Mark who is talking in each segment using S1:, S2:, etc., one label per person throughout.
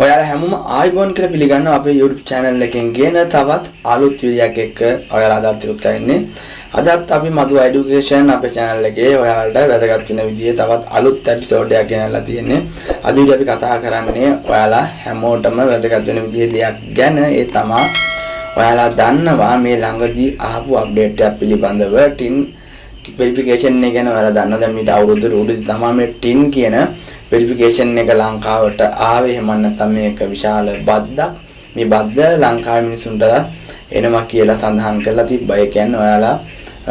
S1: ඔයාලා හැමෝම ආයිබෝන් කියලා පිළිගන්නවා අපේ YouTube channel එකෙන් ගෙන තවත් අලුත් වීඩියෝ එකක් එක්ක ඔයාලා අදත් ඉරුත් කරන්නේ. අදත් අපි මధు education අපේ channel එකේ ඔයාලට වැදගත් වෙන විදිහේ තවත් අලුත් episode එකක් ගෙනල්ලා තියෙන්නේ. අද විදිහට අපි කතා කරන්නේ ඔයාලා හැමෝටම වැදගත් වෙන විදිහේ දෙයක් ගැන. ඒ තමයි ඔයාලා දන්නවා මේ ළඟදී ආපු update එකක් පිළිබඳව tin verification එක ගැන ඔයාලා දන්නවා. දැන් මීට අවුරුද්දකට උඩදී තමයි මේ tin කියන verification එක ලංකාවට ආවේ. එහෙම නැත්නම් මේක විශාල බද්දක්. මේ බද්ද ලංකාවේ මිනිසුන්ට එනවා කියලා සඳහන් කරලා තිබ්බා. ඒ කියන්නේ ඔයාලා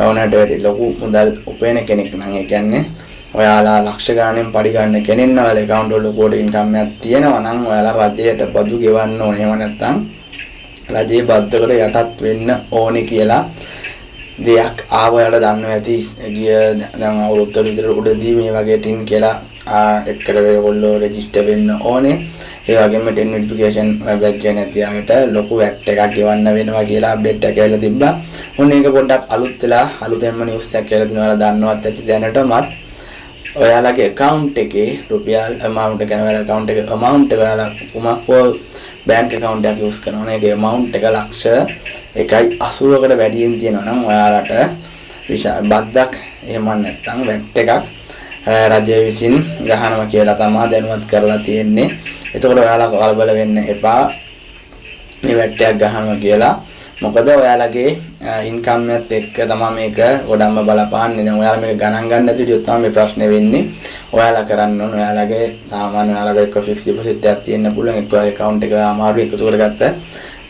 S1: ඕනට වැඩි ලොකු මුදල් උපයන කෙනෙක් නම් ඒ කියන්නේ ඔයාලා ලක්ෂ ගාණෙන් පඩි ගන්න කෙනෙක් නම් ඔයාලා account වල ලොකු income එකක් තියෙනවා නම් ඔයාලා රජයට බදු ගෙවන්න ඕනේ. එහෙම නැත්නම් රජයේ බද්දකට යටත් වෙන්න ඕනේ කියලා දෙයක් ආව. ඔයාලා දන්නවා ඇති ගිය දැන් අවුරුද්දකට විතර උඩදී මේ වගේ tin කියලා එක්කට ඔයගොල්ලෝ රෙජිස්ටර් වෙන්න ඕනේ. ඒ වගේම tin verification badge නැති අයට ලොකු VAT එකක් ගෙවන්න වෙනවා කියලා අප්ඩේට් එකක් ඇවිල්ලා තිබ්බා. මොන එක පොඩ්ඩක් අලුත් වෙලා අලුතෙන්ම නිවුස් එකක් කියලා දෙනවා දන්නවත් ඇති දැනටමත්. ඔයාලගේ account එකේ රුපියල් amount එක ගැන ඔයාලා account එකේ amount එක ඔයාලා කුමක් bank account එකක් use කරනවා නේ. ඒකේ amount එක ලක්ෂ 1.80කට වැඩියෙන් තියෙනවා නම් ඔයාලට විශාල බද්දක් එහෙම නැත්නම් VAT එකක් රජය විසින් ගහනවා කියලා තමයි දැනුවත් කරලා තියෙන්නේ. එතකොට ඔයාලා කලබල වෙන්න එපා මේ VAT එකක් ගහනවා කියලා. මොකද ඔයාලගේ ඉන්කම් එකත් එක්ක තමයි මේක ගොඩක්ම බලපාන්නේ. දැන් ඔයාලා මේක ගණන් ගන්න නැති විදිහට තමයි මේ ප්‍රශ්නේ වෙන්නේ. ඔයාලා කරන්න ඕන ඔයාලගේ සාමාන්‍ය ඔයාලගේ එක ෆික්ස් ඩිපොසිට් එකක් තියෙන්න පුළුවන්. එක්ක account එක අමාරු එකතු කරගත්ත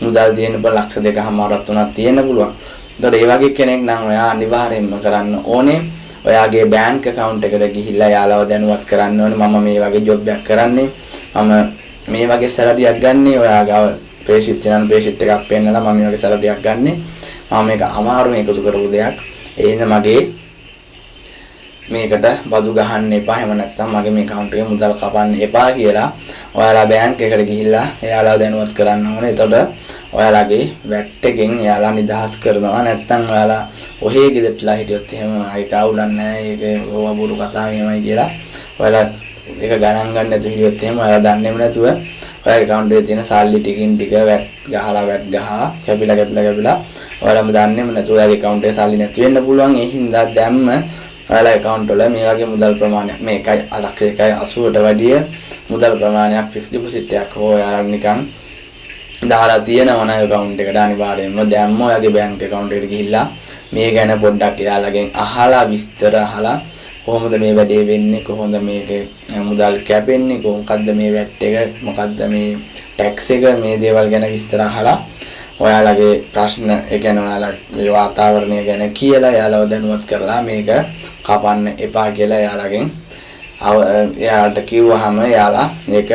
S1: මුදල් තියෙන්න බල ලක්ෂ 2.5ක් 3ක් තියෙන්න පුළුවන්. ඒතකොට ඒ වගේ කෙනෙක් නම් ඔයා අනිවාර්යයෙන්ම කරන්න ඕනේ ඔයාගේ bank account එකට ගිහිල්ලා යාළුවව දැනුවත් කරන්න ඕනේ මම මේ වගේ job එකක් කරන්නේ. මම මේ වගේ සැලරියක් ගන්නේ. ඔයාගාව පේෂිට් චැනල් පේෂිට් එකක් පෙන්නලා මම මේ වගේ සැලරියක් ගන්නේ. මම මේක අමාරුවෙන් එකතු කරපු දෙයක්. ඒ හින්දා මගේ මේකට බදු ගහන්න එපා. එහෙම නැත්නම් මගේ මේ account එකේ මුදල් කපන්න එපා කියලා ඔයාලා bank එකට ගිහිල්ලා එයාලව දැනුවත් කරන්න ඕනේ. එතකොට ඔයාලගේ VAT එකෙන් එයාලා නිදහස් කරනවා. නැත්නම් ඔයාලා ඔහේ ගෙදරටලා හිටියොත් එහෙම ඒක අවුලක් නැහැ. ඒක ඕවා බොරු කතාව එහෙමයි කියලා ඔයාලා ඒක ගණන් ගන්න නැතුව හිටියොත් එහෙම ඔයාලා දන්නේම නැතුව ඔයාගේ account එකේ තියෙන සල්ලි ටිකින් ටික VAT ගහලා VAT ගහලා කැපිලා ඔයාලම දන්නේම නැතුව ඔයාගේ account එකේ සල්ලි නැති වෙන්න පුළුවන්. ඒ හින්දා දැම්ම ඔයාලා account වල මේ වගේ මුදල් ප්‍රමාණයක් මේ 1.80ට වැඩිය මුදල් ප්‍රමාණයක් fixed deposit එකක් හෝ ඔයාලා නිකන් දාලා තියෙනවා නම් account එකට අනිවාර්යයෙන්ම දැම්ම ඔයාගේ bank account එකට ගිහිල්ලා මේ ගැන පොඩ්ඩක් එයාලගෙන් අහලා විස්තර අහලා කොහොමද මේ වැඩේ වෙන්නේ, කොහොමද මේකේ මුදල් කැපෙන්නේ, මොකක්ද මේ VAT එක, මොකක්ද මේ tax එක, මේ දේවල් ගැන විස්තර අහලා ඔයාලගේ ප්‍රශ්න ඒ කියන්නේ ඔයාලගේ වාතාවරණය ගැන කියලා එයාලව දැනුවත් කරලා මේක කපන්න එපා කියලා එයාලගෙන් එයාලට කිව්වහම එයාලා ඒක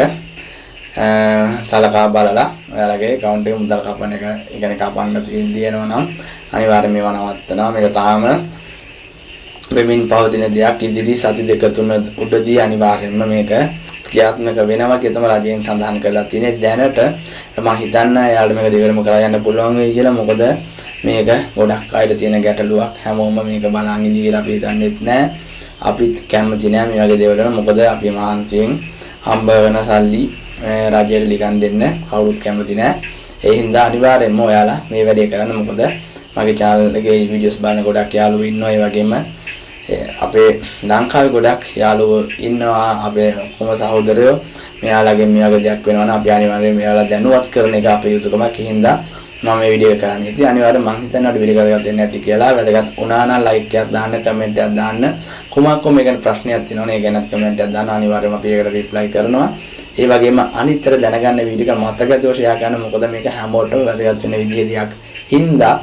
S1: සලකා බලලා ඔයාලගේ account එකේ මුදල් කපන එක ඒ කියන්නේ කපන්න තියෙනවා නම් අනිවාර්යයෙන් මේව නවත්තනවා. මේක තාම වෙමින් පවතින දෙයක්. ඉදිරි සති දෙක තුන උඩදී අනිවාර්යයෙන්ම මේක ක්‍රියාත්මක වෙනවා කියලා රජයෙන් සඳහන් කරලා තියෙන්නේ. දැනට මම හිතන්නේ එයාලට මේක දෙවරම කරලා යන්න පුළුවන් වෙයි කියලා. මොකද මේක ගොඩක් අයට තියෙන ගැටලුවක්. හැමෝම මේක බලන් ඉඳී කියලා අපි දන්නෙත් නැහැ. අපිත් කැමති නැහැ මේ වගේ දේවල් වල. මොකද අපි මහන්සියෙන් හම්බ වෙන සල්ලි රජයට ලිකන් දෙන්න කවුරුත් කැමති නැහැ. ඒ හින්දා අනිවාර්යයෙන්ම ඔයාලා මේ වැඩේ කරන්න. මොකද මගේ channel එකේ videos බලන ගොඩක් යාළුවෝ ඉන්නවා. ඒ වගේම අපේ ලංකාවේ ගොඩක් යාළුවෝ ඉන්නවා. අපේ කොම සහෝදරයෝ මෙයාලගෙන් මේ වගේ දෙයක් වෙනවා නම් අපි අනිවාර්යයෙන් මෙයාලා දැනුවත් කරන එක අපේ යුතුයකමක්. ඒ හින්දා මම මේ වීඩියෝ එක කරන්නේ. ඉතින් අනිවාර්යයෙන් මම හිතන්නේ අද වීඩියෝ එකක් දෙන්න ඇති කියලා. වැදගත් වුණා නම් like එකක් දාන්න, comment එකක් දාන්න. කොමක් මේ ගැන ප්‍රශ්නයක් තියෙනවනේ ඒ ගැනත් comment එකක් දාන්න. අනිවාර්යයෙන්ම අපි ඒකට reply කරනවා. ඒ වගේම අනිත්තර දැනගන්න වීඩියෝ එක මතකද ෂෙයා කරන්න. මොකද මේක හැමෝටම වැදගත් වෙන විදිහේ දෙයක් හින්දා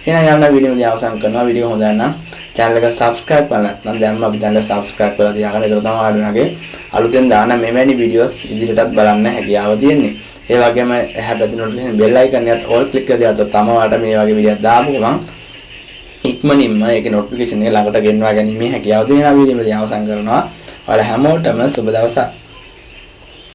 S1: එහෙනම් යන්න වීඩියෝ එක අවසන් කරනවා. වීඩියෝ හොඳ නම් channel එක subscribe කරලා නැත්නම් දැන්ම අපි channel එක subscribe කරලා තියාගන්න. ඒක තමයි ආඩුණගේ අලුතෙන් දාන මෙවැනි videos ඉදිරියටත් බලන්න හැකියාව තියෙන්නේ. ඒ වගේම එහා පැත්තේ notification bell icon එකත් all click කරලා තියද්දී තමයි ඔයාලට මේ වගේ වීඩියෝ දාපු ගමන් ඉක්මනින්ම ඒකේ notification එක ළඟට ගෙන්වා ගැනීමේ හැකියාව තියෙනවා. වීඩියෝ එක අවසන් කරනවා. ඔයාලා හැමෝටම සුබ දවසක්.